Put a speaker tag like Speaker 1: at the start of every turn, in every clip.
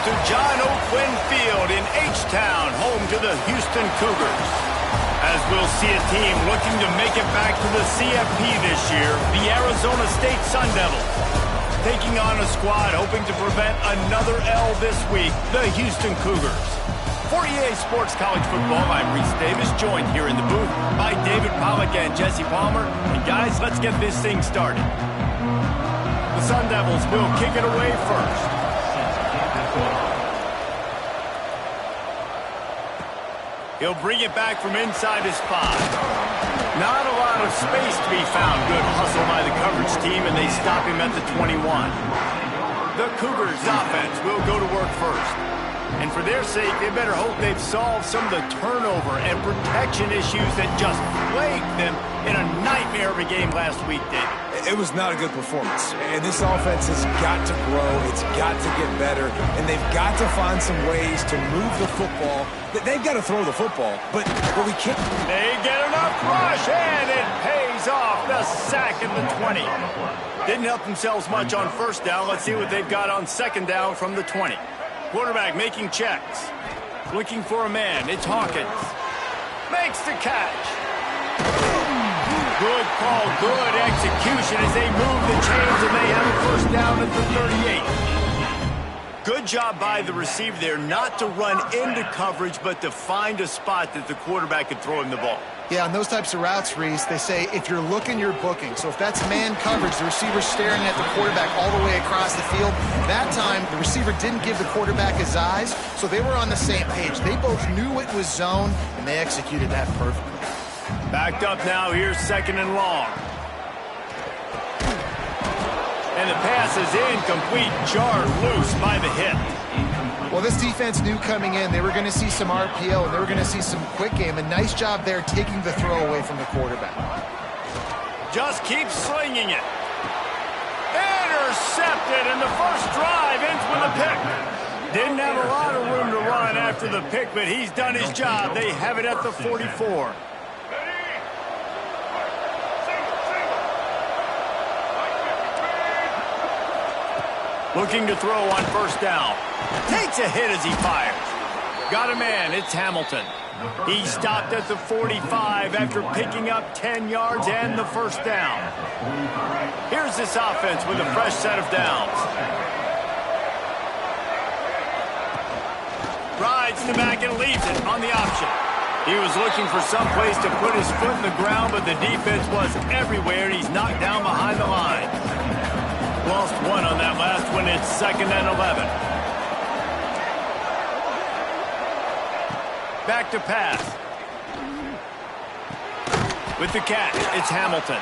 Speaker 1: to John O'Quinn Field in H-Town, home to the Houston Cougars. As we'll see a team looking to make it back to the CFP this year, the Arizona State Sun Devils. Taking on a squad hoping to prevent another L this week, the Houston Cougars. For EA Sports College Football, I'm Reese Davis, joined here in the booth by David Pollack and Jesse Palmer. And guys, let's get this thing started. The Sun Devils will kick it away first. He'll bring it back from inside his 5. Not a lot of space to be found. Good hustle by the coverage team, and they stop him at the 21. The Cougars offense will go to work first. And for their sake, they better hope they've solved some of the turnover and protection issues that just plagued them in a nightmare of a game last week, David.
Speaker 2: It was not a good performance. And this offense has got to grow. It's got to get better. And they've got to find some ways to move the football. They've got to throw the football, but we can't.
Speaker 1: They get enough rush, and it pays off. The sack at the 20. Didn't help themselves much on first down. Let's see what they've got on second down from the 20. Quarterback making checks. Looking for a man. It's Hawkins. Makes the catch. Good call, good execution as they move the chains, and they have a first down at the 38. Good job by the receiver there not to run into coverage, but to find a spot that the quarterback could throw him the ball.
Speaker 3: Yeah, on those types of routes, Reese, they say if you're looking, you're booking. So if that's man coverage, the receiver's staring at the quarterback all the way across the field. That time, the receiver didn't give the quarterback his eyes, so they were on the same page. They both knew it was zone, and they executed that perfectly.
Speaker 1: Backed up now, here's second and long. And the pass is incomplete, jarred loose by the hit.
Speaker 3: Well, this defense knew coming in they were going to see some RPO and they were going to see some quick game. A nice job there taking the throw away from the quarterback.
Speaker 1: Just keeps slinging it. Intercepted, and the first drive ends with a pick. Didn't have a lot of room to run after the pick, but he's done his job. They have it at the 44. Looking to throw on first down. Takes a hit as he fires. Got a man, it's Hamilton. He stopped at the 45 after picking up 10 yards and the first down. Here's this offense with a fresh set of downs. Rides the back and leaves it on the option. He was looking for some place to put his foot in the ground, but the defense was everywhere, and he's knocked down behind the line. Lost one on that last one. It's second and 11. Back to pass. With the catch, it's Hamilton.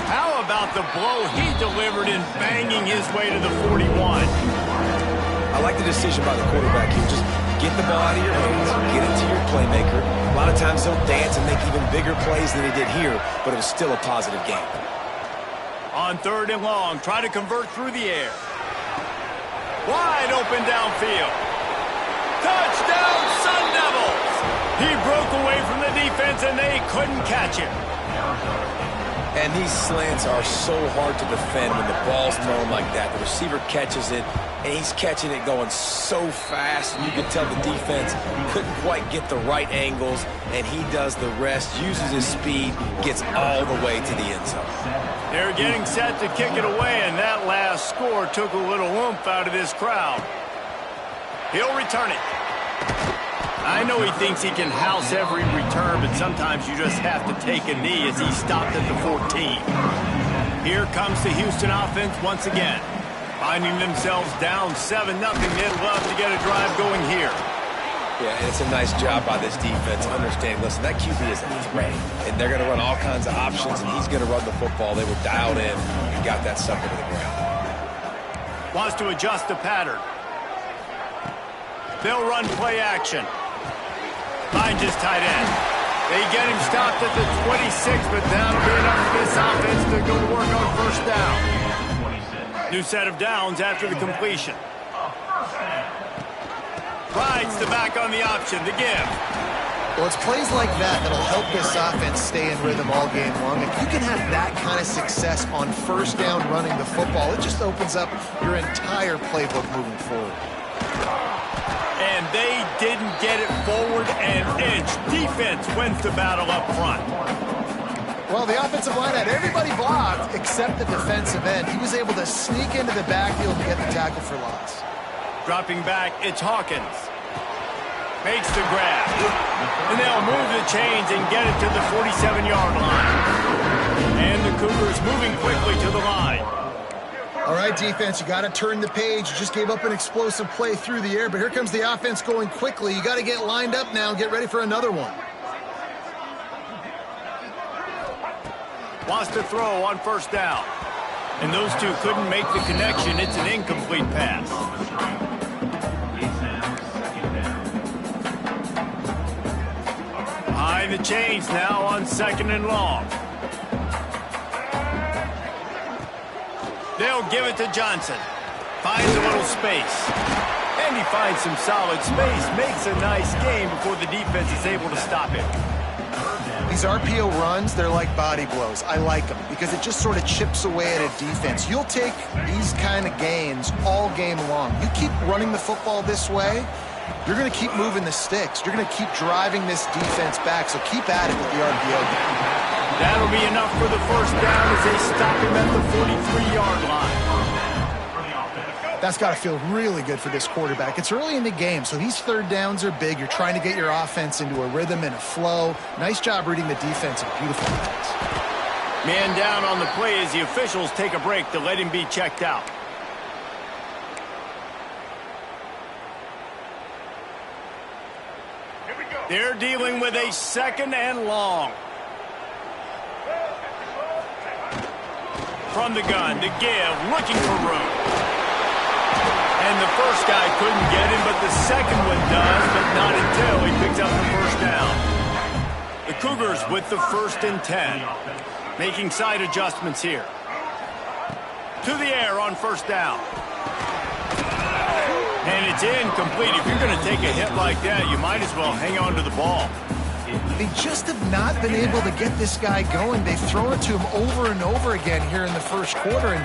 Speaker 1: How about the blow he delivered in banging his way to the 41?
Speaker 2: I like the decision by the quarterback here. Just get the ball out of your hands, get it to your playmaker. A lot of times he'll dance and make even bigger plays than he did here, but it was still a positive game.
Speaker 1: On third and long, try to convert through the air. Wide open downfield. Touchdown, Sun Devils! He broke away from the defense, and they couldn't catch him.
Speaker 2: And these slants are so hard to defend when the ball's thrown like that. The receiver catches it, and he's catching it going so fast. You can tell the defense couldn't quite get the right angles, and he does the rest, uses his speed, gets all the way to the end zone.
Speaker 1: They're getting set to kick it away, and that last score took a little oomph out of this crowd. He'll return it. I know he thinks he can house every return, but sometimes you just have to take a knee as he stopped at the 14. Here comes the Houston offense once again. Finding themselves down 7-0, they'd love to get a drive going here.
Speaker 2: Yeah, and it's a nice job by this defense. Understand, listen, that QB is a threat, and they're going to run all kinds of options, and he's going to run the football. They were dialed in and got that sucker to the ground.
Speaker 1: Wants to adjust the pattern. They'll run play action. Finds his tight end. They get him stopped at the 26, but that'll be enough for this offense to go to work on first down. New set of downs after the completion. Rides the back on the option, the give.
Speaker 3: Well, it's plays like that that'll help this offense stay in rhythm all game long. If you can have that kind of success on first down running the football, it just opens up your entire playbook moving forward.
Speaker 1: And they didn't get it forward an inch. Defense wins the battle up front.
Speaker 3: Well, the offensive line had everybody blocked except the defensive end. He was able to sneak into the backfield and get the tackle for loss.
Speaker 1: Dropping back, it's Hawkins. Makes the grab. And they'll move the chains and get it to the 47-yard line. And the Cougars moving quickly to the line.
Speaker 3: All right, defense, you got to turn the page. You just gave up an explosive play through the air, but here comes the offense going quickly. You got to get lined up now and get ready for another one.
Speaker 1: Wants to throw on first down. And those two couldn't make the connection. It's an incomplete pass. Behind the chains now on 2nd and long. They'll give it to Johnson. Finds a little space. And he finds some solid space. Makes a nice game before the defense is able to stop him.
Speaker 3: These RPO runs, they're like body blows. I like them because it just sort of chips away at a defense. You'll take these kind of gains all game long. You keep running the football this way, you're going to keep moving the sticks. You're going to keep driving this defense back, so keep at it with the RPO game.
Speaker 1: That'll be enough for the first down as they stop him at the 43-yard line.
Speaker 3: That's got to feel really good for this quarterback. It's early in the game, so these third downs are big. You're trying to get your offense into a rhythm and a flow. Nice job reading the defense and beautiful defense.
Speaker 1: Man down on the play as the officials take a break to let him be checked out. They're dealing with a 2nd and long. From the gun to give, looking for room. And the first guy couldn't get him, but the second one does, but not until he picks up the first down. The Cougars with the 1st and 10. Making side adjustments here. To the air on first down. And it's incomplete. If you're going to take a hit like that, you might as well hang on to the ball.
Speaker 3: They just have not been able to get this guy going. They've thrown it to him over and over again here in the first quarter, and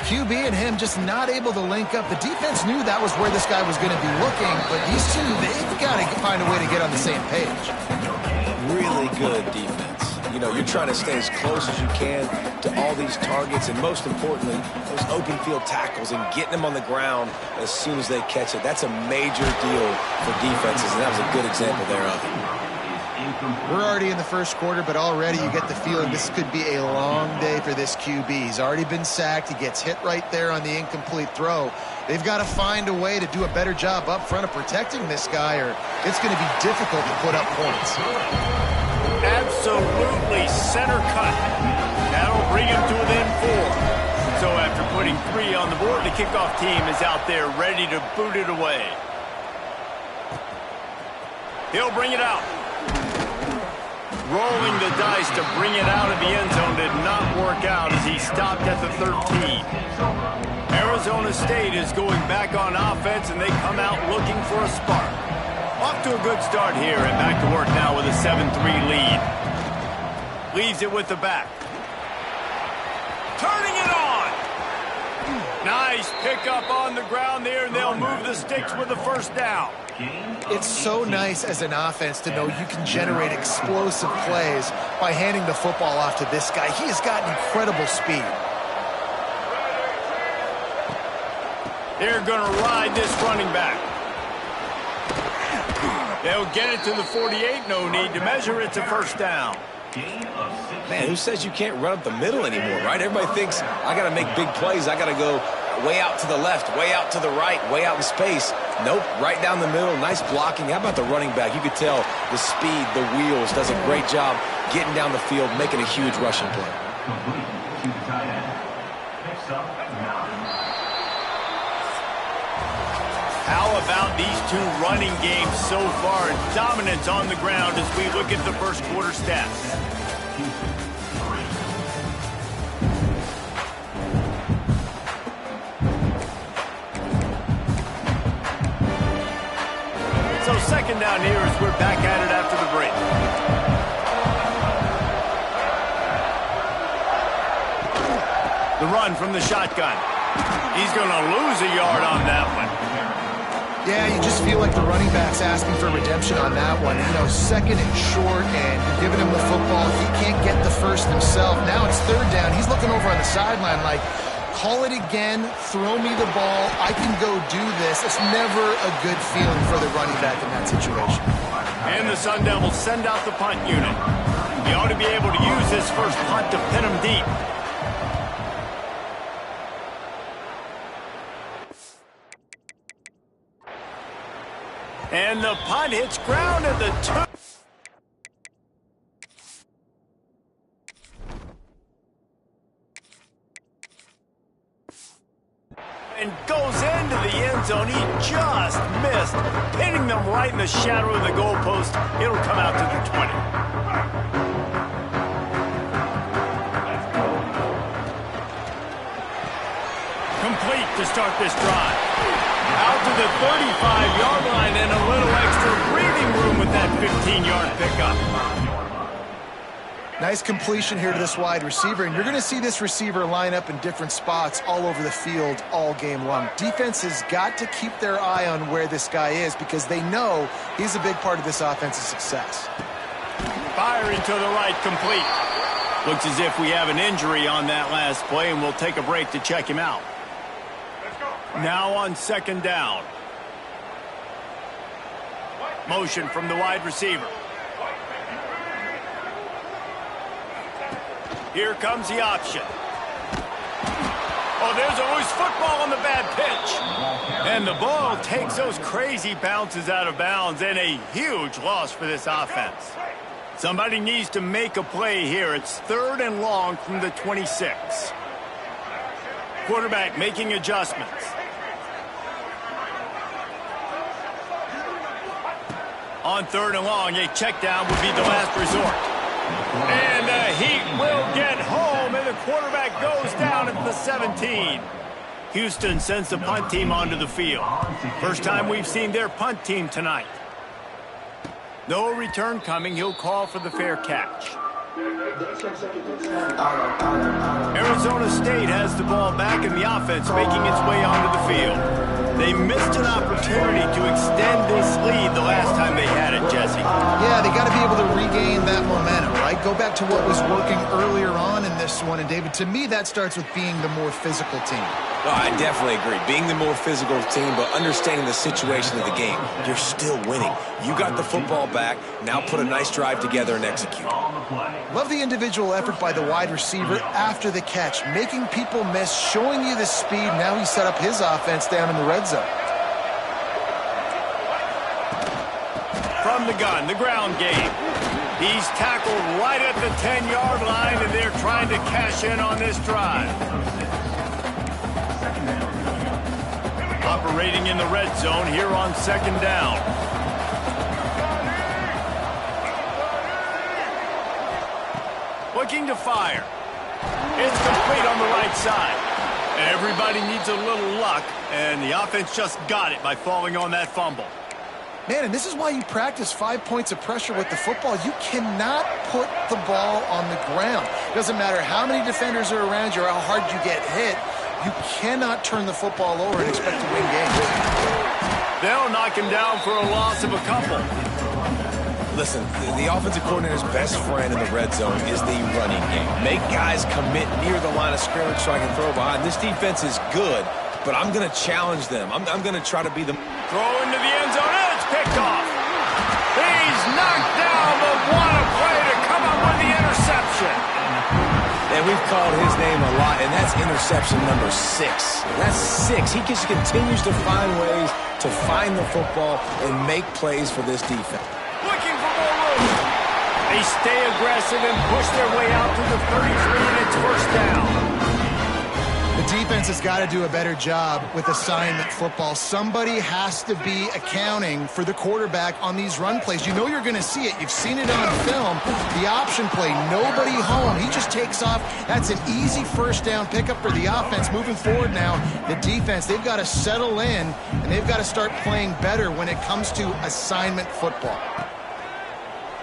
Speaker 3: QB and him just not able to link up. The defense knew that was where this guy was going to be looking, but these two, they've got to find a way to get on the same page.
Speaker 2: Really good defense. You know, you're trying to stay as close as you can to all these targets, and most importantly, those open field tackles and getting them on the ground as soon as they catch it. That's a major deal for defenses, and that was a good example thereof.
Speaker 3: We're already in the first quarter, but already you get the feeling this could be a long day for this QB. He's already been sacked. He gets hit right there on the incomplete throw. They've got to find a way to do a better job up front of protecting this guy, or it's going to be difficult to put up points.
Speaker 1: Absolutely center cut. That'll bring him to within 4. So after putting 3 on the board, the kickoff team is out there ready to boot it away. He'll bring it out. Rolling the dice to bring it out of the end zone did not work out as he stopped at the 13. Arizona State is going back on offense, and they come out looking for a spark. Off to a good start here and back to work now with a 7-3 lead. Leaves it with the back. Turning it on. Nice pickup on the ground there, and they'll move the sticks with the first down.
Speaker 3: It's so nice as an offense to know you can generate explosive plays by handing the football off to this guy. He has got incredible speed.
Speaker 1: They're going to ride this running back. They'll get it to the 48. No need to measure. It's a first down.
Speaker 2: Man, who says you can't run up the middle anymore, right? Everybody thinks, I got to make big plays. I got to go way out to the left, way out to the right, way out in space. Nope, right down the middle. Nice blocking. How about the running back? You could tell the speed, the wheels, does a great job getting down the field, making a huge rushing play.
Speaker 1: How about these two running games so far? Dominance on the ground as we look at the first quarter stats. So second down here as we're back at it after the break. The run from the shotgun. He's going to lose a yard on that one.
Speaker 3: Yeah, you just feel like the running back's asking for redemption on that one. You know, second and short, and you're giving him the football. He can't get the first himself. Now it's third down. He's looking over on the sideline like, call it again, throw me the ball, I can go do this. It's never a good feeling for the running back in that situation.
Speaker 1: And the Sun Devils send out the punt unit. He ought to be able to use this first punt to pin him deep. And the punt hits ground at the 2. And goes into the end zone. He just missed, pinning them right in the shadow of the goalpost. It'll come out to the 20. Complete to start this drive. Out to the 35-yard line and a little extra breathing room with that 15-yard pickup.
Speaker 3: Nice completion here to this wide receiver, and you're going to see this receiver line up in different spots all over the field all game long. Defense has got to keep their eye on where this guy is because they know he's a big part of this offense's success.
Speaker 1: Firing to the right, complete. Looks as if we have an injury on that last play, and we'll take a break to check him out. Now on second down. Motion from the wide receiver. Here comes the option. Oh, there's a loose football on the bad pitch. And the ball takes those crazy bounces out of bounds, and a huge loss for this offense. Somebody needs to make a play here. It's third and long from the 26. Quarterback making adjustments. On third and long, a check down would be the last resort. And the Heat will get home, and the quarterback goes down at the 17. Houston sends the punt team onto the field. First time we've seen their punt team tonight. No return coming. He'll call for the fair catch. Arizona State has the ball back in the offense, making its way onto the field. They missed an opportunity to extend this lead the last time they had it, Jesse.
Speaker 3: Yeah, they got to be able to regain that momentum, right? Go back to what was working earlier on in this one. And, David, to me, that starts with being the more physical team.
Speaker 2: No, I definitely agree. Being the more physical team, but understanding the situation of the game. You're still winning. You got the football back. Now put a nice drive together and execute.
Speaker 3: Love the individual effort by the wide receiver after the catch, making people miss, showing you the speed. Now he set up his offense down in the red zone.
Speaker 1: From the gun, the ground game. He's tackled right at the 10-yard line, and they're trying to cash in on this drive. Operating in the red zone here on second down. Looking to fire. It's complete on the right side. Everybody needs a little luck, and the offense just got it by falling on that fumble.
Speaker 3: Man, and this is why you practice 5 points of pressure with the football. You cannot put the ball on the ground. It doesn't matter how many defenders are around you or how hard you get hit. You cannot turn the football over and expect to win games.
Speaker 1: They'll knock him down for a loss of a couple.
Speaker 2: Listen, the offensive coordinator's best friend in the red zone is the running game. Make guys commit near the line of scrimmage so I can throw behind. This defense is good, but I'm going to challenge them. I'm going to try to be the...
Speaker 1: Throw into the end zone, and it's picked off. He's knocked down, but what a play to come up with the interception.
Speaker 2: And we've called his name a lot, and that's interception number 6. That's 6. He just continues to find ways to find the football and make plays for this defense.
Speaker 1: Looking for more room. They stay aggressive and push their way out to the 33, and it's first down.
Speaker 3: The defense has got to do a better job with assignment football. Somebody has to be accounting for the quarterback on these run plays. You know you're going to see it. You've seen it on film. The option play, nobody home. He just takes off. That's an easy first down pickup for the offense. Moving forward now, the defense, they've got to settle in, and they've got to start playing better when it comes to assignment football.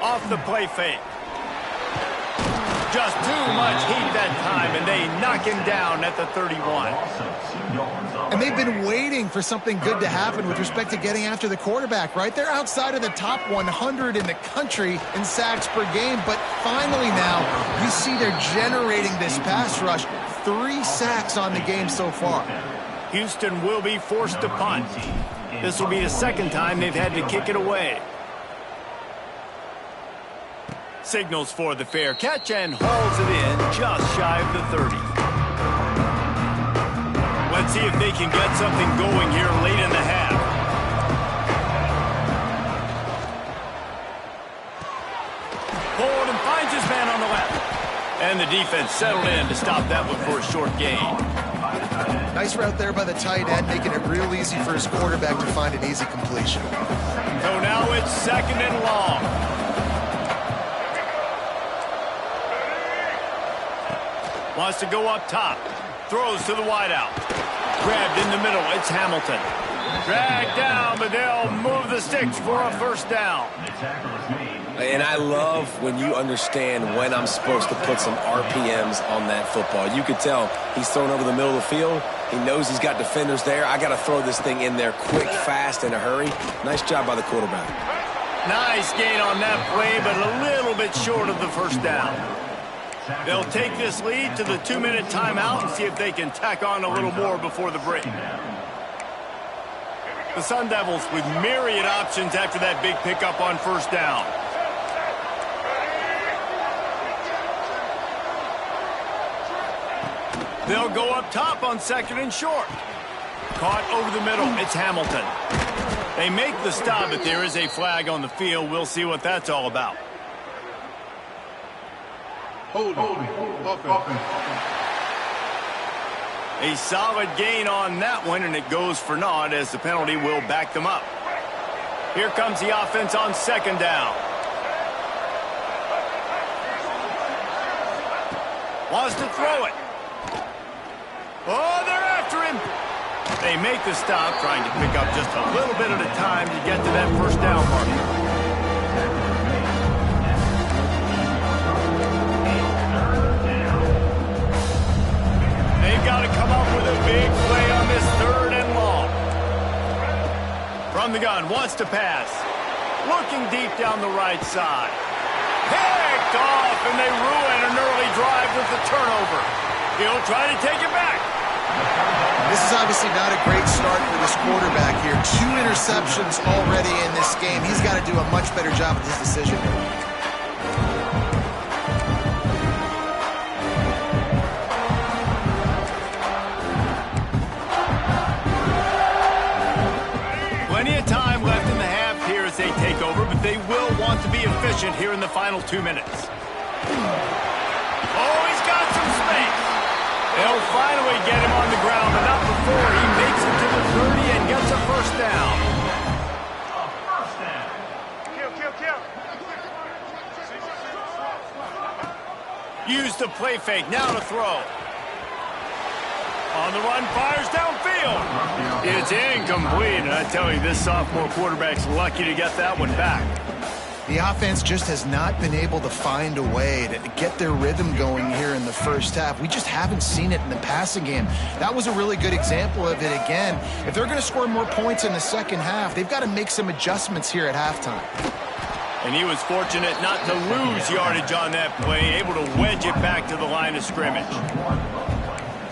Speaker 1: Off the play fake. Just too much heat that time, and they knock him down at the 31.
Speaker 3: And they've been waiting for something good to happen with respect to getting after the quarterback, right? They're outside of the top 100 in the country in sacks per game, but finally now you see they're generating this pass rush. 3 sacks on the game so far.
Speaker 1: Houston will be forced to punt. This will be the second time they've had to kick it away. Signals for the fair catch and hauls it in just shy of the 30. Let's see if they can get something going here late in the half. Forward and finds his man on the left. And the defense settled in to stop that one for a short gain.
Speaker 3: Nice route there by the tight end, making it real easy for his quarterback to find an easy completion.
Speaker 1: So now it's 2nd and long. Wants to go up top. Throws to the wideout. Grabbed in the middle. It's Hamilton. Dragged down, but they'll move the sticks for a first down.
Speaker 2: And I love when you understand when I'm supposed to put some RPMs on that football. You could tell he's thrown over the middle of the field. He knows he's got defenders there. I got to throw this thing in there quick, fast, in a hurry. Nice job by the quarterback.
Speaker 1: Nice gain on that play, but a little bit short of the first down. They'll take this lead to the 2-minute timeout and see if they can tack on a little more before the break. The Sun Devils with myriad options after that big pickup on first down. They'll go up top on 2nd and short. Caught over the middle. It's Hamilton. They make the stop, but there is a flag on the field. We'll see what that's all about. A solid gain on that one, and it goes for naught as the penalty will back them up. Here comes the offense on 2nd down. Wants to throw it. Oh, they're after him. They make the stop, trying to pick up just a little bit at a time to get to that first down marker. They've got to come up with a big play on this 3rd and long. From the gun, wants to pass. Looking deep down the right side. Picked off, and they ruin an early drive with the turnover. He'll try to take it back.
Speaker 3: This is obviously not a great start for this quarterback here. 2 interceptions already in this game. He's got to do a much better job with his decision.
Speaker 1: Plenty of time left in the half here as they take over, but they will want to be efficient here in the final 2 minutes. Oh, he's got some space. They'll finally get him on the ground, but not before he makes it to the 30 and gets a first down. Use the play fake, now to throw. On the run, fires downfield. It's incomplete, and I tell you, this sophomore quarterback's lucky to get that one back.
Speaker 3: The offense just has not been able to find a way to get their rhythm going here in the first half. We just haven't seen it in the passing game. That was a really good example of it again. If they're going to score more points in the second half, they've got to make some adjustments here at halftime.
Speaker 1: And he was fortunate not to lose yardage on that play, able to wedge it back to the line of scrimmage.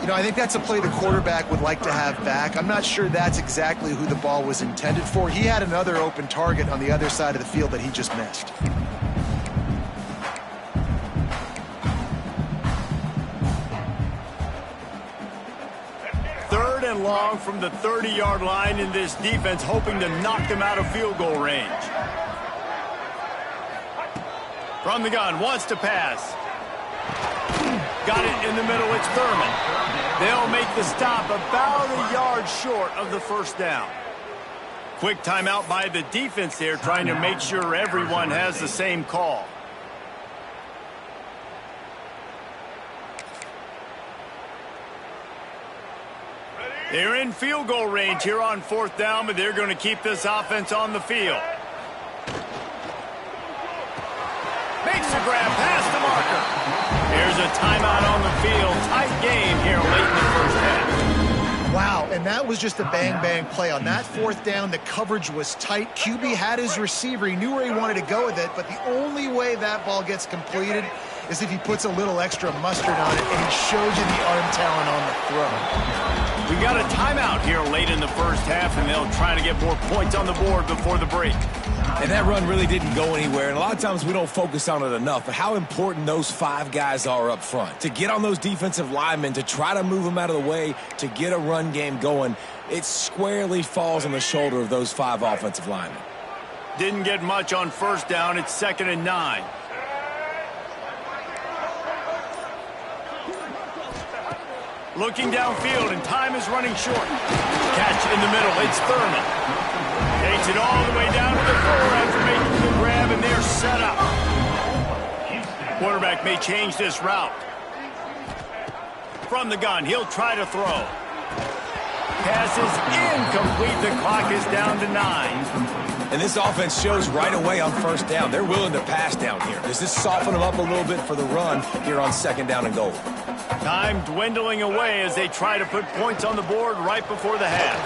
Speaker 3: You know, I think that's a play the quarterback would like to have back. I'm not sure that's exactly who the ball was intended for. He had another open target on the other side of the field that he just missed.
Speaker 1: Third and long from the 30-yard line, in this defense hoping to knock them out of field goal range. From the gun, wants to pass. Got it in the middle, it's Thurman. They'll make the stop about a yard short of the first down. Quick timeout by the defense there, trying to make sure everyone has the same call. They're in field goal range here on 4th down, but they're going to keep this offense on the field. Makes a grab past the marker. There's a timeout on the field. Tight game here late in the first half.
Speaker 3: Wow, and that was just a bang-bang play. On that fourth down, the coverage was tight. QB had his receiver. He knew where he wanted to go with it, but the only way that ball gets completed is if he puts a little extra mustard on it, and he shows you the arm talent on the throw.
Speaker 1: We got a timeout here late in the first half, and they'll try to get more points on the board before the break.
Speaker 2: And that run really didn't go anywhere, and a lot of times we don't focus on it enough, but how important those 5 guys are up front. To get on those defensive linemen, to try to move them out of the way, to get a run game going, it squarely falls on the shoulder of those 5 offensive linemen.
Speaker 1: Didn't get much on first down. It's 2nd and 9. Looking downfield, and time is running short. Catch in the middle. It's Thurman. Takes it all the way down to the 4 after making the grab, and they're set up. Quarterback may change this route. From the gun, he'll try to throw. Pass is incomplete. The clock is down to 9.
Speaker 2: And this offense shows right away on first down. They're willing to pass down here. Does this soften them up a little bit for the run here on 2nd down and goal?
Speaker 1: Time dwindling away as they try to put points on the board right before the half.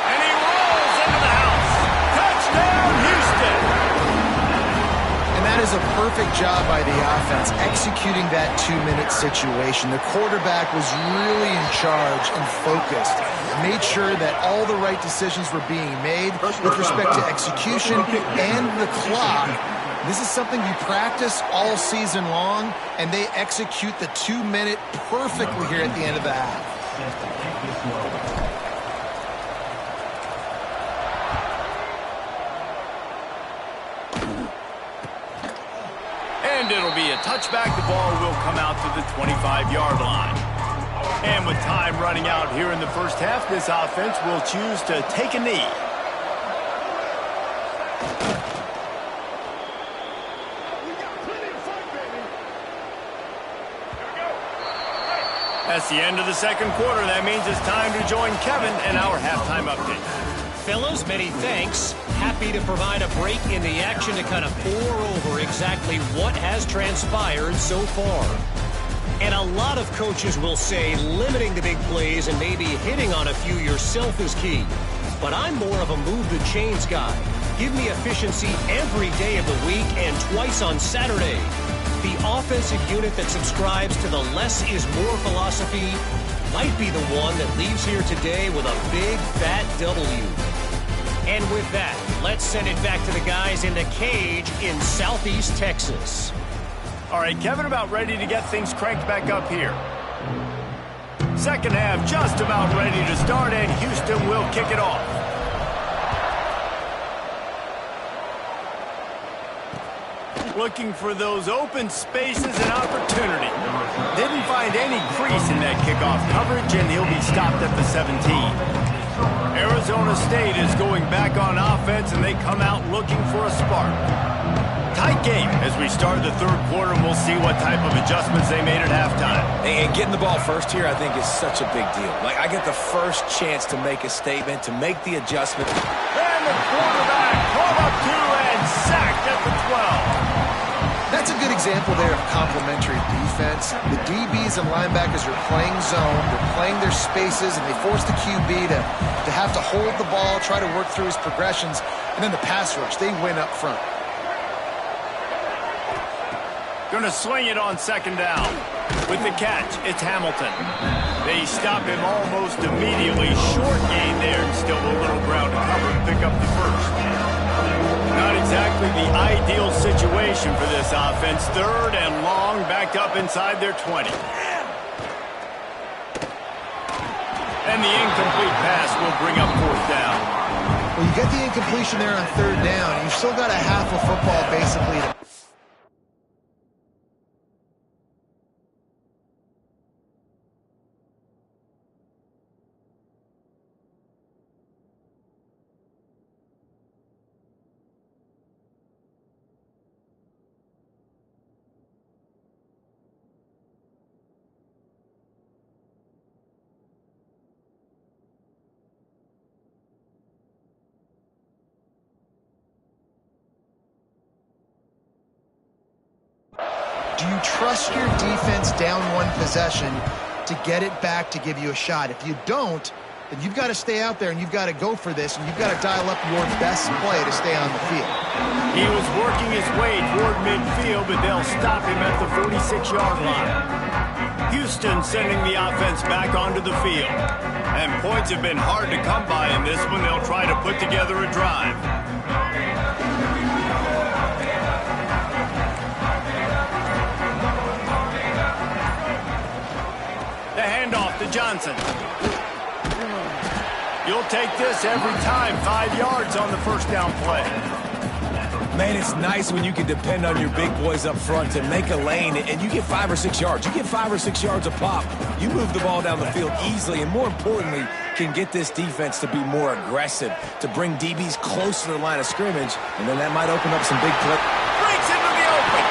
Speaker 1: And he rolls into the house. Touchdown, Houston!
Speaker 3: And that is a perfect job by the offense, executing that 2-minute situation. The quarterback was really in charge and focused. Made sure that all the right decisions were being made with respect to execution and the clock. This is something you practice all season long, and they execute the 2-minute perfectly here at the end of the half.
Speaker 1: And it'll be a touchback. The ball will come out to the 25-yard line. And with time running out here in the first half, this offense will choose to take a knee. That's the end of the second quarter. That means it's time to join Kevin in our halftime update.
Speaker 4: Fellas, many thanks. Happy to provide a break in the action to kind of pour over exactly what has transpired so far. And a lot of coaches will say limiting the big plays and maybe hitting on a few yourself is key. But I'm more of a move the chains guy. Give me efficiency every day of the week and twice on Saturday. The offensive unit that subscribes to the less is more philosophy might be the one that leaves here today with a big fat W. And with that, let's send it back to the guys in the cage in Southeast Texas.
Speaker 1: All right, Kevin, about ready to get things cranked back up here. Second half just about ready to start, and Houston will kick it off. Looking for those open spaces and opportunity. Didn't find any crease in that kickoff coverage, and he'll be stopped at the 17. Arizona State is going back on offense, and they come out looking for a spark. Tight game as we start the third quarter, and we'll see what type of adjustments they made at halftime.
Speaker 2: And getting the ball first here, I think, is such a big deal. Like, I get the first chance to make a statement, to make the adjustment.
Speaker 1: And the quarterback caught up to and sacked at the 12.
Speaker 3: That's a good example there of complementary defense. The DBs and linebackers are playing zone, they're playing their spaces, and they force the QB to have to hold the ball, try to work through his progressions, and then the pass rush, they win up front.
Speaker 1: Gonna swing it on second down. With the catch, it's Hamilton. They stop him almost immediately. Short gain there, and still a little ground to cover and pick up the first. Not exactly the ideal situation for this offense. Third and long, backed up inside their 20. And the incomplete pass will bring up fourth down.
Speaker 3: Well, you get the incompletion there on third down. You've still got a half of football basically to Do you trust your defense down one possession to get it back to give you a shot? If you don't, then you've got to stay out there and you've got to go for this, and you've got to dial up your best play to stay on the field.
Speaker 1: He was working his way toward midfield, but they'll stop him at the 46-yard line. Houston sending the offense back onto the field. And points have been hard to come by in this one. They'll try to put together a drive. The handoff to Johnson. You'll take this every time. 5 yards on the first down play.
Speaker 2: Man, it's nice when you can depend on your big boys up front to make a lane, and you get 5 or 6 yards. You get 5 or 6 yards a pop. You move the ball down the field easily, and more importantly, can get this defense to be more aggressive, to bring DBs close to the line of scrimmage, and then that might open up some big play.
Speaker 1: Breaks into the open.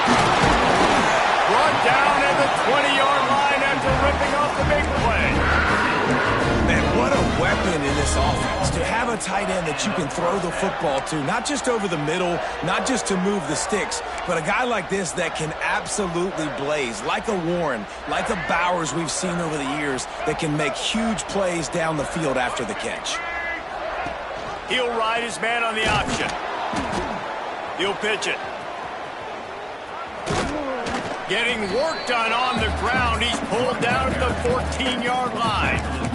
Speaker 1: Brought down at the 20-yard line after ripping off the big play.
Speaker 2: Man, what a weapon in this offense to have a tight end that you can throw the football to, not just over the middle, not just to move the sticks, but a guy like this that can absolutely blaze, like a Warren, like a Bowers we've seen over the years, that can make huge plays down the field after the catch.
Speaker 1: He'll ride his man on the option. He'll pitch it. Getting work done on the ground. He's pulled down at the 14-yard line.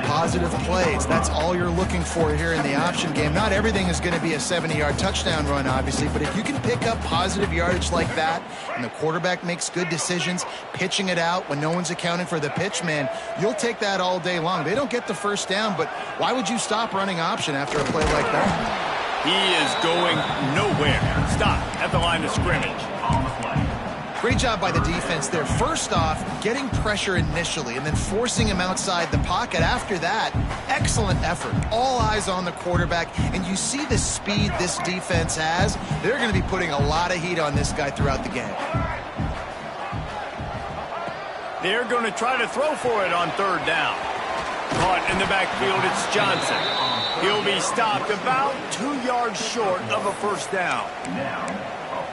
Speaker 3: Positive plays. That's all you're looking for here in the option game. Not everything is going to be a 70-yard touchdown run, obviously, but if you can pick up positive yardage like that and the quarterback makes good decisions, pitching it out when no one's accounting for the pitch, man, you'll take that all day long. They don't get the first down, but why would you stop running option after a play like that?
Speaker 1: He is going nowhere. Stop at the line of scrimmage.
Speaker 3: Great job by the defense there. First off, getting pressure initially and then forcing him outside the pocket. After that, excellent effort. All eyes on the quarterback, and you see the speed this defense has. They're going to be putting a lot of heat on this guy throughout the game.
Speaker 1: They're going to try to throw for it on third down. Caught in the backfield, it's Johnson. He'll be stopped about 2 yards short of a first down.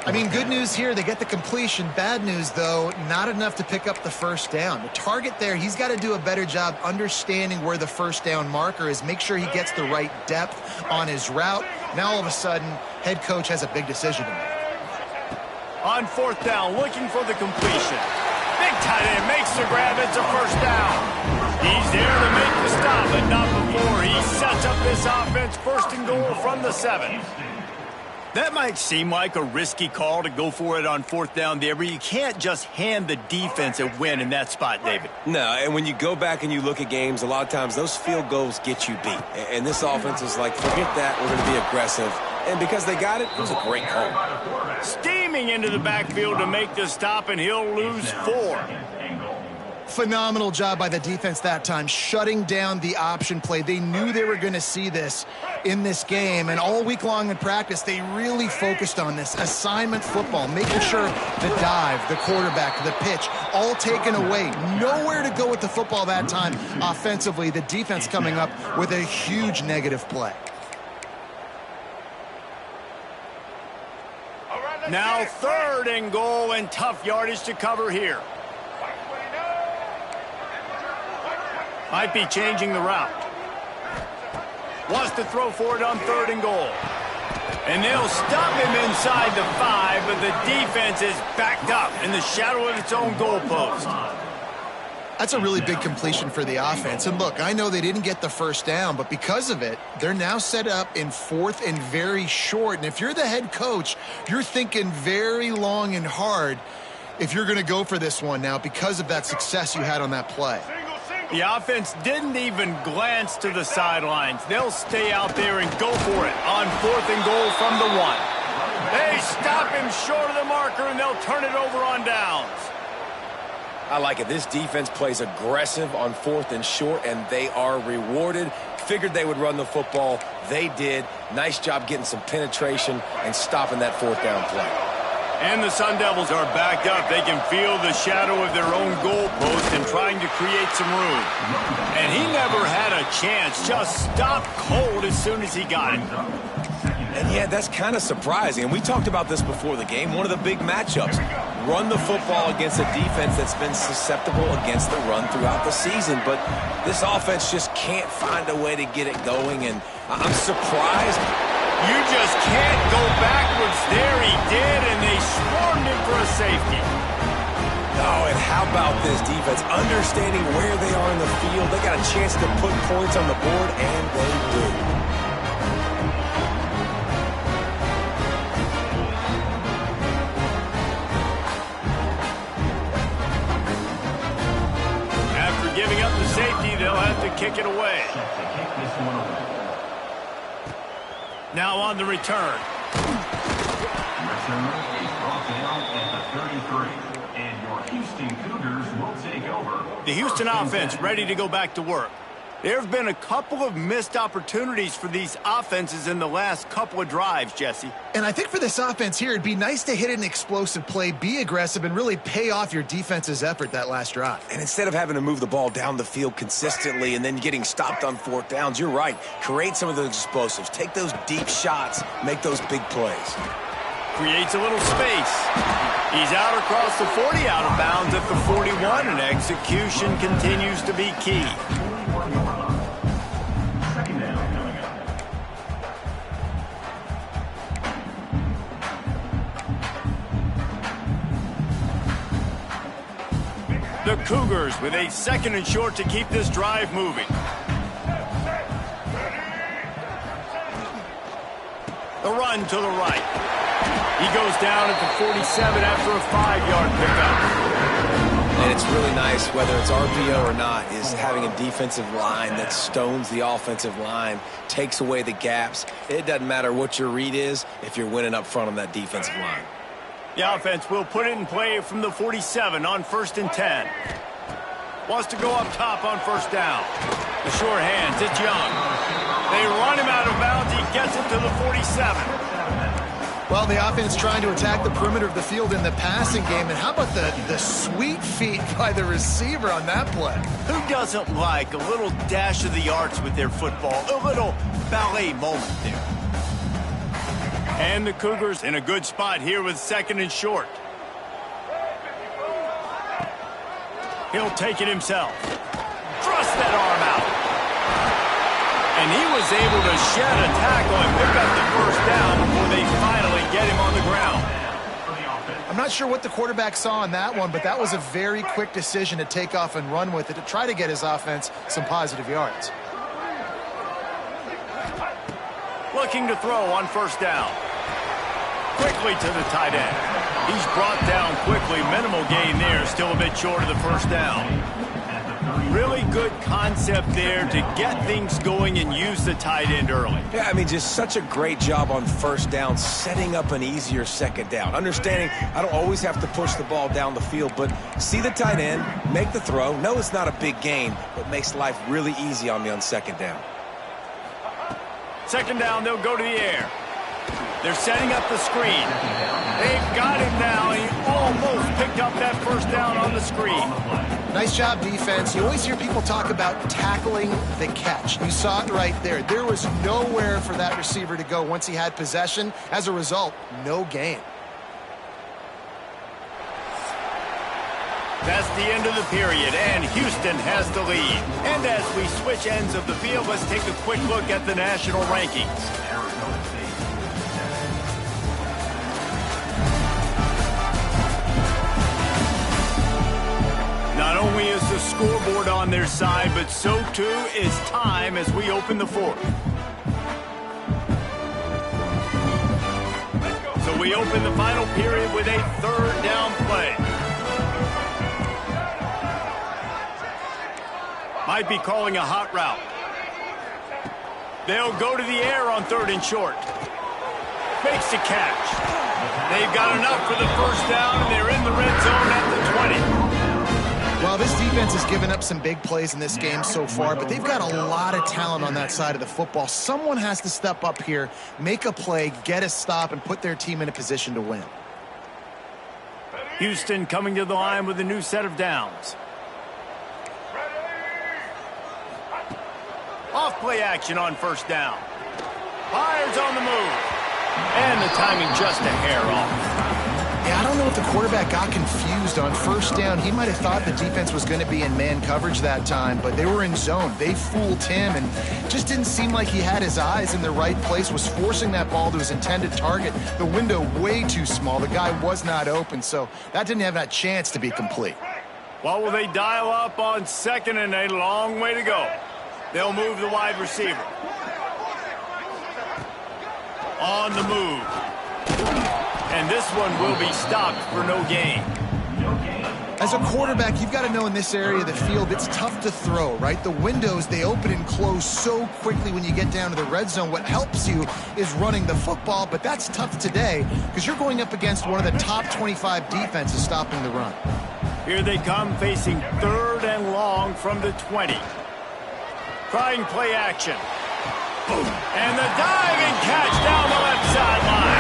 Speaker 3: I mean, good news here, they get the completion. Bad news, though, not enough to pick up the first down. The target there, he's got to do a better job understanding where the first down marker is, make sure he gets the right depth on his route. Now, all of a sudden, head coach has a big decision to make.
Speaker 1: On fourth down, looking for the completion. Big tight end makes the grab. It's a first down. He's there to make the stop, but not before. He sets up this offense first and goal from the 7. That might seem like a risky call to go for it on fourth down there, but you can't just hand the defense a win in that spot, David.
Speaker 2: No, and when you go back and you look at games, a lot of times those field goals get you beat. And this offense is like, forget that, we're going to be aggressive. And because they got it, it was a great call.
Speaker 1: Steaming into the backfield to make the stop, and he'll lose 4.
Speaker 3: Phenomenal job by the defense that time, shutting down the option play. They knew they were going to see this in this game, and all week long in practice, they really focused on this assignment football, making sure the dive, the quarterback, the pitch, all taken away. Nowhere to go with the football that time offensively. The defense coming up with a huge negative play.
Speaker 1: Now third and goal, and tough yardage to cover here. Might be changing the route. Wants to throw for it on third and goal. And they'll stop him inside the 5, but the defense is backed up in the shadow of its own goalpost.
Speaker 3: That's a really big completion for the offense. And look, I know they didn't get the first down, but because of it, they're now set up in fourth and very short. And if you're the head coach, you're thinking very long and hard if you're going to go for this one now because of that success you had on that play.
Speaker 1: The offense didn't even glance to the sidelines. They'll stay out there and go for it on fourth and goal from the 1. They stop him short of the marker, and they'll turn it over on downs.
Speaker 2: I like it. This defense plays aggressive on fourth and short, and they are rewarded. Figured they would run the football. They did. Nice job getting some penetration and stopping that fourth down play.
Speaker 1: And the Sun Devils are backed up. They can feel the shadow of their own goalpost and trying to create some room. And he never had a chance. Just stopped cold as soon as he got it.
Speaker 2: And yeah, that's kind of surprising. And we talked about this before the game. One of the big matchups. Run the football against a defense that's been susceptible against the run throughout the season. But this offense just can't find a way to get it going. And I'm surprised.
Speaker 1: You just can't go backwards there. He did, and they swarmed him for a safety.
Speaker 2: Oh, and how about this defense? Understanding where they are in the field. They got a chance to put points on the board, and they do.
Speaker 1: After giving up the safety, they'll have to kick it away. Now on the return.
Speaker 5: Return is brought down at the 33. And your Houston Cougars will take over.
Speaker 1: The Houston offense ready to go back to work. There have been a couple of missed opportunities for these offenses in the last couple of drives, Jesse.
Speaker 3: And I think for this offense here, it'd be nice to hit an explosive play, be aggressive, and really pay off your defense's effort that last drive.
Speaker 2: And instead of having to move the ball down the field consistently and then getting stopped on fourth downs, you're right. Create some of those explosives. Take those deep shots. Make those big plays.
Speaker 1: Creates a little space. He's out across the 40, out of bounds at the 41, and execution continues to be key.
Speaker 5: Second down coming up.
Speaker 1: The Cougars with a 2nd and short to keep this drive moving. The run to the right. He goes down at the 47 after a 5-yard pickup.
Speaker 2: And it's really nice, whether it's RPO or not, is having a defensive line that stones the offensive line, takes away the gaps. It doesn't matter what your read is if you're winning up front on that defensive line.
Speaker 1: The offense will put it in play from the 47 on 1st and 10. Wants to go up top on 1st down. The short hands, it's Young. They run him out of bounds. He gets it to the 47.
Speaker 3: Well, the offense trying to attack the perimeter of the field in the passing game. And how about the sweet feet by the receiver on that play?
Speaker 1: Who doesn't like a little dash of the arts with their football? A little ballet moment there. And the Cougars in a good spot here with 2nd and short. He'll take it himself. Thrust that arm out. And he was able to shed a tackle and pick up the 1st down before they finally get him on the ground.
Speaker 3: I'm not sure what the quarterback saw on that one, but that was a very quick decision to take off and run with it to try to get his offense some positive yards.
Speaker 1: Looking to throw on 1st down. Quickly to the tight end. He's brought down quickly. Minimal gain there. Still a bit short of the 1st down. Really good concept there to get things going and use the tight end early.
Speaker 2: Yeah, I mean, just such a great job on 1st down, setting up an easier 2nd down. Understanding I don't always have to push the ball down the field, but see the tight end, make the throw. No, it's not a big gain, but makes life really easy on me on 2nd down.
Speaker 1: 2nd down, they'll go to the air. They're setting up the screen. They've got him now, and he almost picked up that 1st down on the screen.
Speaker 3: Nice job, defense. You always hear people talk about tackling the catch. You saw it right there. There was nowhere for that receiver to go once he had possession. As a result, no gain.
Speaker 1: That's the end of the period, and Houston has the lead. And as we switch ends of the field, let's take a quick look at the national rankings. Not only is the scoreboard on their side, but so too is time as we open the 4th. So we open the final period with a 3rd down play. Might be calling a hot route. They'll go to the air on 3rd and short. Makes the catch. They've got enough for the 1st down, and they're in the red zone at the 20.
Speaker 3: Well, this defense has given up some big plays in this game so far, but they've got a lot of talent on that side of the football. Someone has to step up here, make a play, get a stop, and put their team in a position to win.
Speaker 1: Houston coming to the line with a new set of downs. Off play action on 1st down. Fires on the move. And the timing just a hair off.
Speaker 3: Yeah, I don't know if the quarterback got confused on first down. He might have thought the defense was going to be in man coverage that time, but they were in zone. They fooled him and just didn't seem like he had his eyes in the right place, was forcing that ball to his intended target. The window way too small. The guy was not open, so that didn't have that chance to be complete.
Speaker 1: What will they dial up on 2nd and a long way to go? They'll move the wide receiver. On the move. And this one will be stopped for no gain.
Speaker 3: As a quarterback, you've got to know in this area of the field, it's tough to throw, right? The windows, they open and close so quickly when you get down to the red zone. What helps you is running the football, but that's tough today because you're going up against one of the top 25 defenses stopping the run.
Speaker 1: Here they come facing 3rd and long from the 20. Trying play action. Boom. And the diving catch down the left sideline.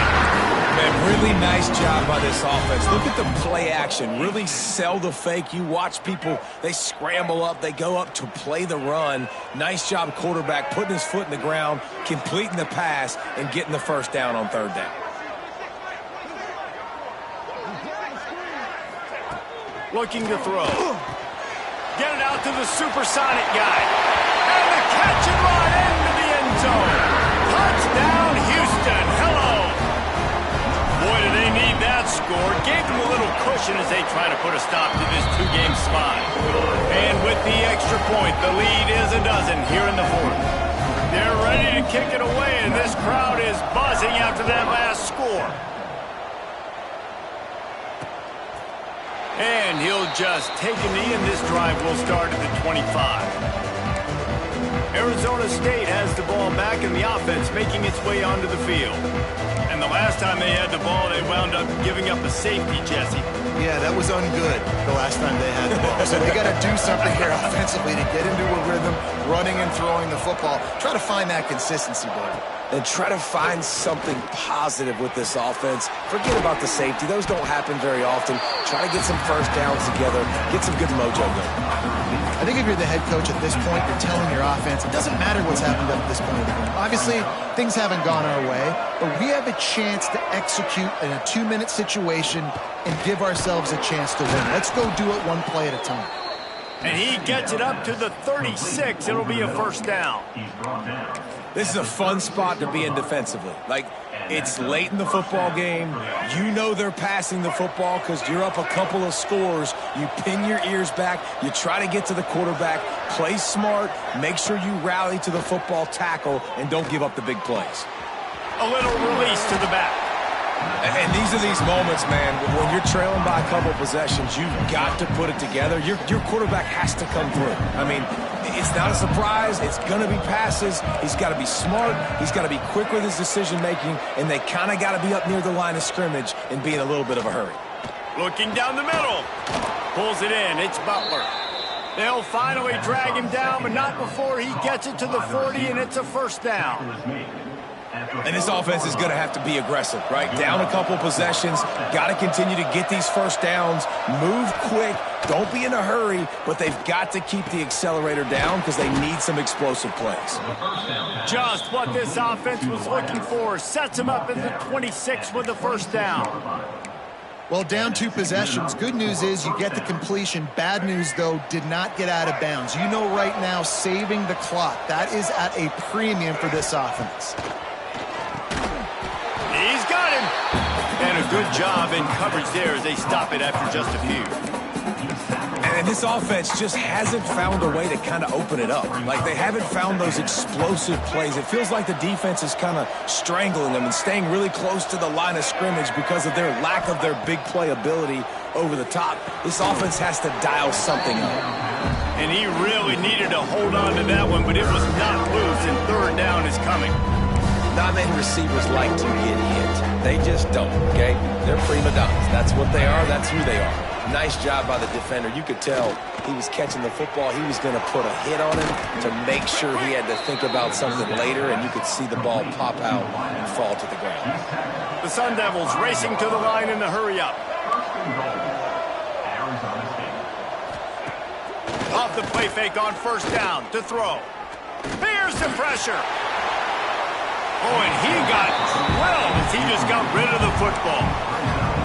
Speaker 2: Man, really nice job by this offense. Look at the play action. Really sell the fake. You watch people, they scramble up, they go up to play the run. Nice job, quarterback, putting his foot in the ground, completing the pass, and getting the first down on 3rd down.
Speaker 1: Looking to throw. Get it out to the supersonic guy. And the catch and run into the end zone. Touchdown, Houston. Hello. Boy, do they need that score. Gave them a little cushion as they try to put a stop to this 2-game spot. And with the extra point, the lead is a dozen here in the 4th. They're ready to kick it away, and this crowd is buzzing after that last score. And he'll just take a knee, and this drive will start at the 25. Arizona State has the ball back in the offense, making its way onto the field. And the last time they had the ball, they wound up giving up a safety, Jesse.
Speaker 3: Yeah, that was ungood the last time they had the ball. So they got to do something here offensively to get into a rhythm, running and throwing the football. Try to find that consistency, David.
Speaker 2: And try to find something positive with this offense. Forget about the safety. Those don't happen very often. Try to get some first downs together. Get some good mojo going.
Speaker 3: I think if you're the head coach at this point, you're telling your offense, it doesn't matter what's happened up to this point. Obviously, things haven't gone our way, but we have a chance to execute in a 2-minute situation and give ourselves a chance to win. Let's go do it one play at a time.
Speaker 1: And he gets it up to the 36. It'll be a first down.
Speaker 2: This is a fun spot to be in defensively. Like, it's late in the football game. You know they're passing the football because you're up a couple of scores. You pin your ears back. You try to get to the quarterback. Play smart. Make sure you rally to the football tackle and don't give up the big plays.
Speaker 1: A little release to the back.
Speaker 2: And these are these moments, man, when you're trailing by a couple of possessions, you've got to put it together. Your quarterback has to come through. I mean, it's not a surprise. It's going to be passes. He's got to be smart. He's got to be quick with his decision-making, and they kind of got to be up near the line of scrimmage and be in a little bit of a hurry.
Speaker 1: Looking down the middle. Pulls it in. It's Butler. They'll finally drag him down, but not before he gets it to the 40, and it's a first down.
Speaker 2: And this offense is going to have to be aggressive, right? Down a couple possessions, got to continue to get these first downs, move quick, don't be in a hurry, but they've got to keep the accelerator down because they need some explosive plays.
Speaker 1: Just what this offense was looking for. Sets him up at the 26 with the first down.
Speaker 3: Well, down 2 possessions. Good news is you get the completion. Bad news, though, did not get out of bounds. You know right now, saving the clock. That is at a premium for this offense.
Speaker 1: He's got him. And a good job in coverage there as they stop it after just a few.
Speaker 2: And this offense just hasn't found a way to kind of open it up. Like, they haven't found those explosive plays. It feels like the defense is kind of strangling them and staying really close to the line of scrimmage because of their lack of their big play ability over the top. This offense has to dial something up.
Speaker 1: And he really needed to hold on to that one, but it was not loose, and third down is coming.
Speaker 2: Not many receivers like to get hit. They just don't, okay? They're prima donnas. That's what they are. That's who they are. Nice job by the defender. You could tell he was catching the football. He was going to put a hit on him to make sure he had to think about something later, and you could see the ball pop out and fall to the ground.
Speaker 1: The Sun Devils racing to the line in the hurry-up. Off the play fake on first down to throw. Here's the pressure. Oh, and he got drilled as he just got rid of the football.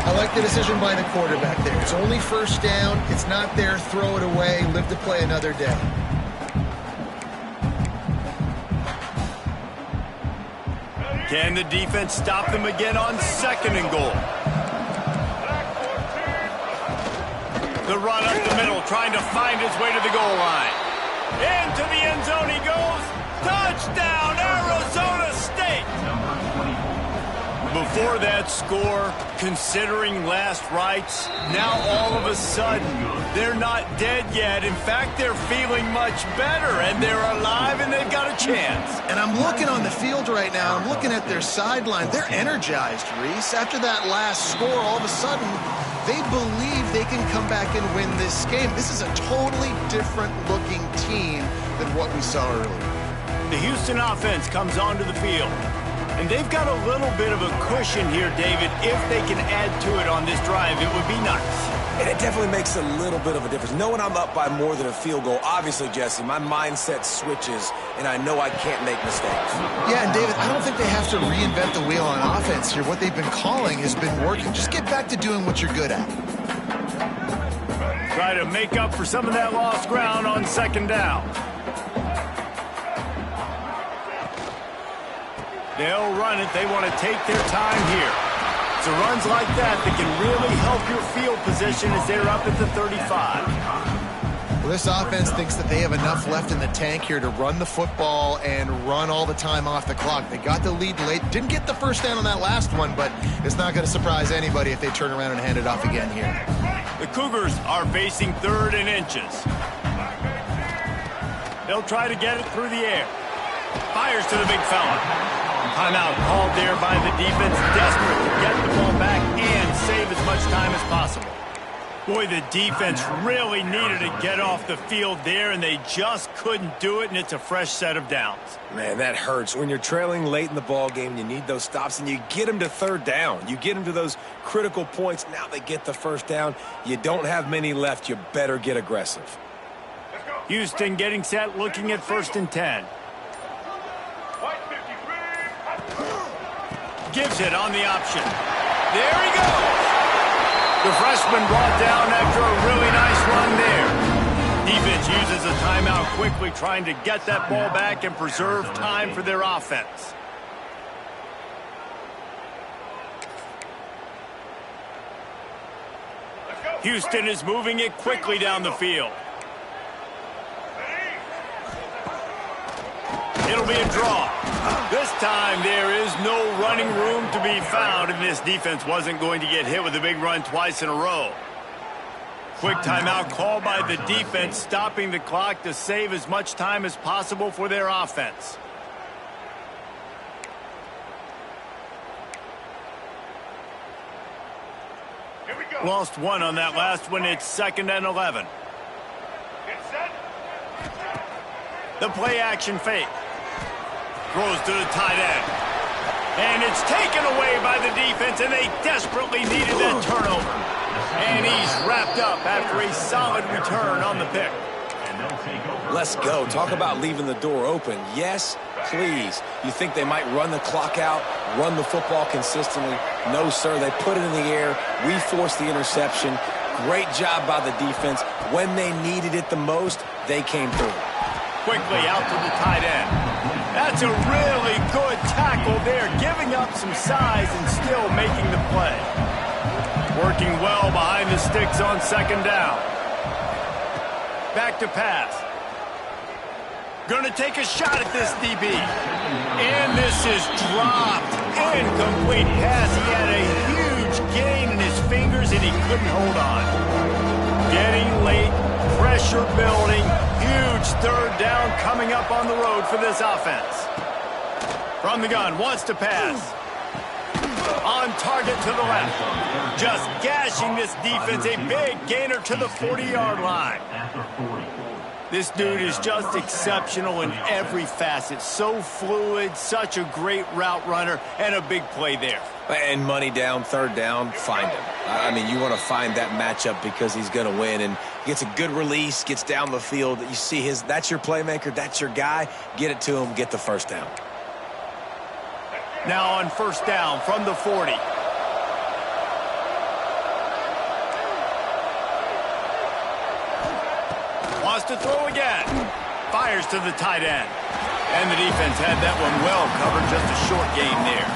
Speaker 3: I like the decision by the quarterback there. It's only first down. It's not there. Throw it away. Live to play another day.
Speaker 1: Can the defense stop them again on 2nd and goal? The run up the middle, trying to find his way to the goal line. Into the end zone he goes. Touchdown, Arizona State! Before that score, considering last rites, now all of a sudden, they're not dead yet. In fact, they're feeling much better, and they're alive, and they've got a chance.
Speaker 3: And I'm looking on the field right now. I'm looking at their sideline. They're energized, Reese. After that last score, all of a sudden, they believe they can come back and win this game. This is a totally different-looking team than what we saw earlier.
Speaker 1: The Houston offense comes onto the field. And they've got a little bit of a cushion here, David. If they can add to it on this drive, it would be nice.
Speaker 2: And it definitely makes a little bit of a difference. Knowing I'm up by more than a field goal, obviously, Jesse, my mindset switches, and I know I can't make mistakes.
Speaker 3: Yeah, and David, I don't think they have to reinvent the wheel on offense here. What they've been calling has been working. Just get back to doing what you're good at.
Speaker 1: Try to make up for some of that lost ground on 2nd down. They'll run it. They want to take their time here. It's runs like that that can really help your field position as they're up at the 35.
Speaker 3: Well, this offense thinks that they have enough left in the tank here to run the football and run all the time off the clock. They got the lead late. Didn't get the first down on that last one, but it's not going to surprise anybody if they turn around and hand it off again here.
Speaker 1: The Cougars are facing 3rd and inches. They'll try to get it through the air. Fires to the big fella. Timeout called there by the defense, desperate to get the ball back and save as much time as possible. Boy, the defense really needed to get off the field there, and they just couldn't do it, and it's a fresh set of downs.
Speaker 2: Man, that hurts. When you're trailing late in the ball game, you need those stops, and you get them to 3rd down. You get them to those critical points. Now they get the 1st down. You don't have many left. You better get aggressive.
Speaker 1: Houston getting set, looking at 1st and 10. Gives it on the option. There he goes. The freshman brought down after a really nice run there. Defense uses a timeout quickly, trying to get that ball back and preserve time for their offense. Houston is moving it quickly down the field. It'll be a draw. This time there is no running room to be found, and this defense wasn't going to get hit with a big run twice in a row. Quick timeout called by the defense, stopping the clock to save as much time as possible for their offense. Lost one on that last one. It's 2nd and 11. The play action fake. Throws to the tight end. And it's taken away by the defense, and they desperately needed that turnover. And he's wrapped up after a solid return on the pick.
Speaker 2: Let's go. Talk about leaving the door open. Yes, please. You think they might run the clock out, run the football consistently? No, sir. They put it in the air. We forced the interception. Great job by the defense. When they needed it the most, they came through.
Speaker 1: Quickly out to the tight end. That's a really good tackle there, giving up some size and still making the play. Working well behind the sticks on 2nd down. Back to pass. Going to take a shot at this DB. And this is dropped. Incomplete pass. He had a huge gain in his fingers, and he couldn't hold on. Getting late, pressure building. Huge 3rd down coming up on the road for this offense. From the gun, wants to pass. On target to the left. Just gashing this defense. A big gainer to the 40-yard line. This dude is just exceptional in every facet. So fluid, such a great route runner, and a big play there.
Speaker 2: And money down, 3rd down, find him. I mean, you want to find that matchup because he's going to win. And gets a good release, gets down the field. You see that's your playmaker, that's your guy. Get it to him, get the 1st down.
Speaker 1: Now on first down from the 40. Wants to throw again. Fires to the tight end. And the defense had that one well covered. Just a short gain there.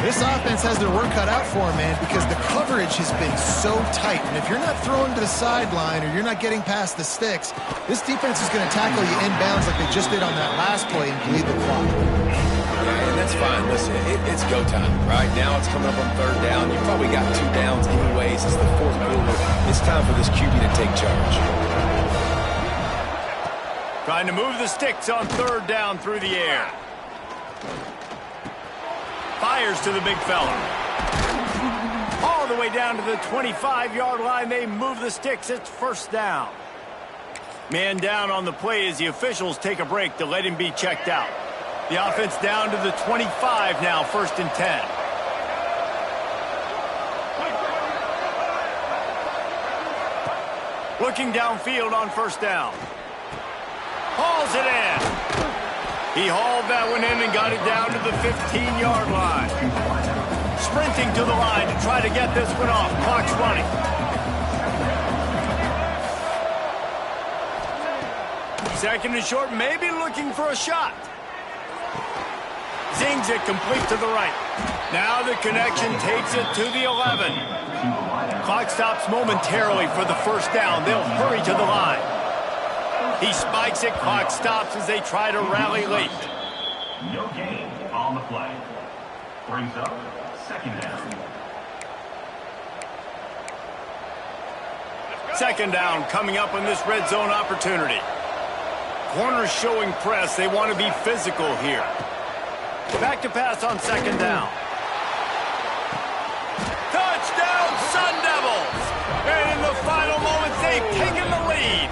Speaker 3: This offense has their work cut out for them, man, because the coverage has been so tight. And if you're not throwing to the sideline or you're not getting past the sticks, this defense is going to tackle you inbounds like they just did on that last play and bleed the clock.
Speaker 2: Yeah, and that's fine. Listen, it's go time, right? Now it's coming up on third down. You probably got 2 downs anyways. It's the fourth quarter. It's time for this QB to take charge.
Speaker 1: Trying to move the sticks on third down through the air. Fires to the big fella. All the way down to the 25-yard line. They move the sticks. It's first down. Man down on the play as the officials take a break to let him be checked out. The offense down to the 25 now, first and 10. Looking downfield on first down. Hauls it in. He hauled that one in and got it down to the 15-yard line. Sprinting to the line to try to get this one off. Clock's running. Second and short, maybe looking for a shot. Zings it complete to the right. Now the connection takes it to the 11. Clock stops momentarily for the first down. They'll hurry to the line. He spikes it. Clock stops as they try to rally late.
Speaker 5: No gain on the play. Brings up second down.
Speaker 1: Second down coming up on this red zone opportunity. Corners showing press. They want to be physical here. Back to pass on second down. Touchdown, Sun Devils! And in the final moments, they've taken the lead.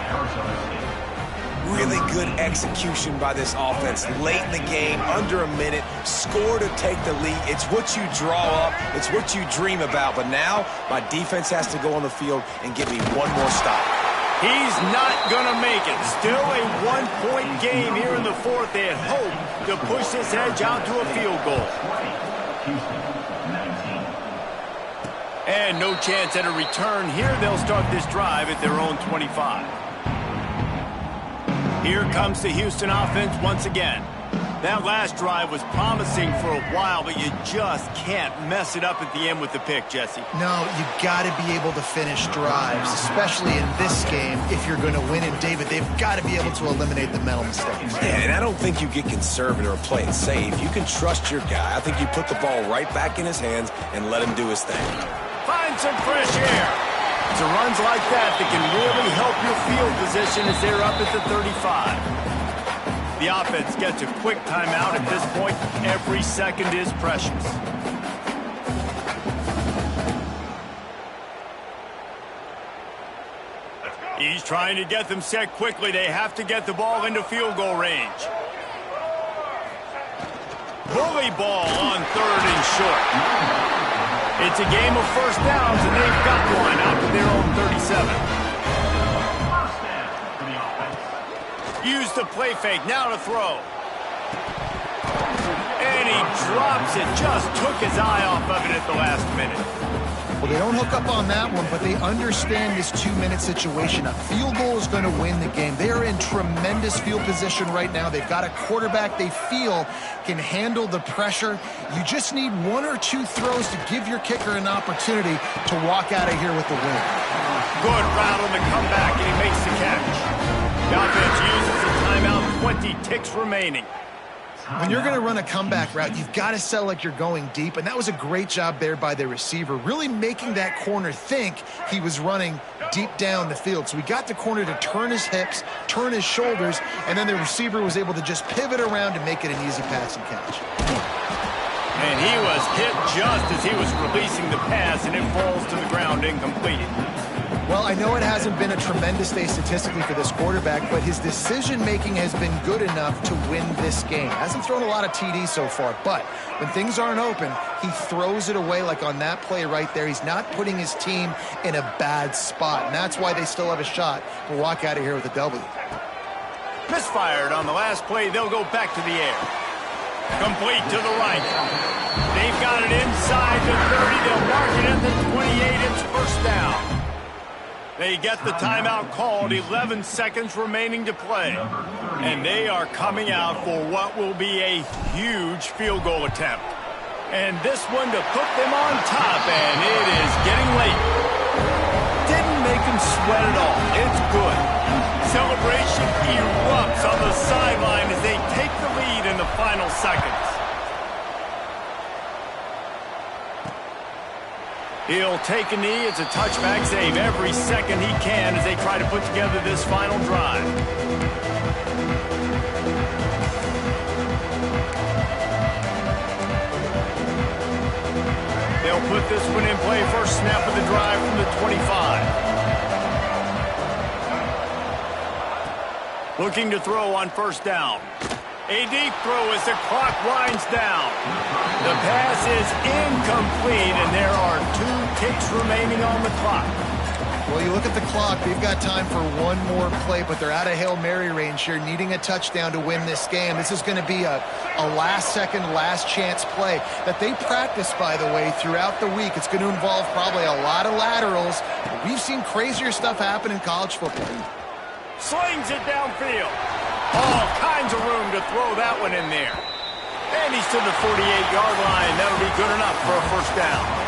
Speaker 2: Really good execution by this offense late in the game, under a minute, score to take the lead. It's what you draw up, it's what you dream about. But now, my defense has to go on the field and give me one more stop.
Speaker 1: He's not going to make it. Still a one-point game here in the fourth. They hope to push this edge out to a field goal. And no chance at a return here. They'll start this drive at their own 25. Here comes the Houston offense once again. That last drive was promising for a while, but you just can't mess it up at the end with the pick, Jesse.
Speaker 3: No, you got to be able to finish drives, especially in this game. If you're going to win, and David, they've got to be able to eliminate the mental mistakes.
Speaker 2: Yeah, and I don't think you get conservative or play it safe. You can trust your guy. I think you put the ball right back in his hands and let him do his thing.
Speaker 1: Find some fresh air. It's a runs like that can really help your field position as they're up at the 35. The offense gets a quick timeout at this point. Every second is precious. He's trying to get them set quickly. They have to get the ball into field goal range. Bully ball on third and short. It's a game of first downs, and they've got one out to their own 37. Use the play fake, now to throw. And he drops it, just took his eye off of it at the last minute.
Speaker 3: Well, they don't hook up on that one, but they understand this 2-minute situation. A field goal is going to win the game. They are in tremendous field position right now. They've got a quarterback they feel can handle the pressure. You just need 1 or 2 throws to give your kicker an opportunity to walk out of here with the win.
Speaker 1: Good route on the comeback, and he makes the catch. The offense uses a timeout, 20 ticks remaining.
Speaker 3: When you're going to run a comeback route, you've got to sell like you're going deep, and that was a great job there by the receiver, really making that corner think he was running deep down the field. So we got the corner to turn his hips, turn his shoulders, and then the receiver was able to just pivot around and make it an easy pass and catch.
Speaker 1: And he was hit just as he was releasing the pass, and it falls to the ground incomplete.
Speaker 3: Well, I know it hasn't been a tremendous day statistically for this quarterback, but his decision-making has been good enough to win this game. Hasn't thrown a lot of TDs so far, but when things aren't open, he throws it away like on that play right there. He's not putting his team in a bad spot, and that's why they still have a shot to walk out of here with a W.
Speaker 1: Misfired on the last play. They'll go back to the air. Complete to the right. They've got it inside the 30. They'll mark it at the 28. It's first down. They get the timeout called. 11 seconds remaining to play. And they are coming out for what will be a huge field goal attempt. And this one to put them on top, and it is getting late. Didn't make them sweat at all. It's good. Celebration erupts on the sideline as they take the lead in the final seconds. He'll take a knee. It's a touchback save every second he can as they try to put together this final drive. They'll put this one in play. First snap of the drive from the 25. Looking to throw on first down. A deep throw as the clock winds down. The pass is incomplete, and there are 2 ticks remaining on the clock.
Speaker 3: Well, you look at the clock, they've got time for one more play, but they're out of Hail Mary range here, needing a touchdown to win this game. This is going to be a last-second, last-chance play that they practice, by the way, throughout the week. It's going to involve probably a lot of laterals. We've seen crazier stuff happen in college football.
Speaker 1: Slings it downfield. All kinds of room to throw that one in there. And he's to the 48-yard line. That'll be good enough for a first down.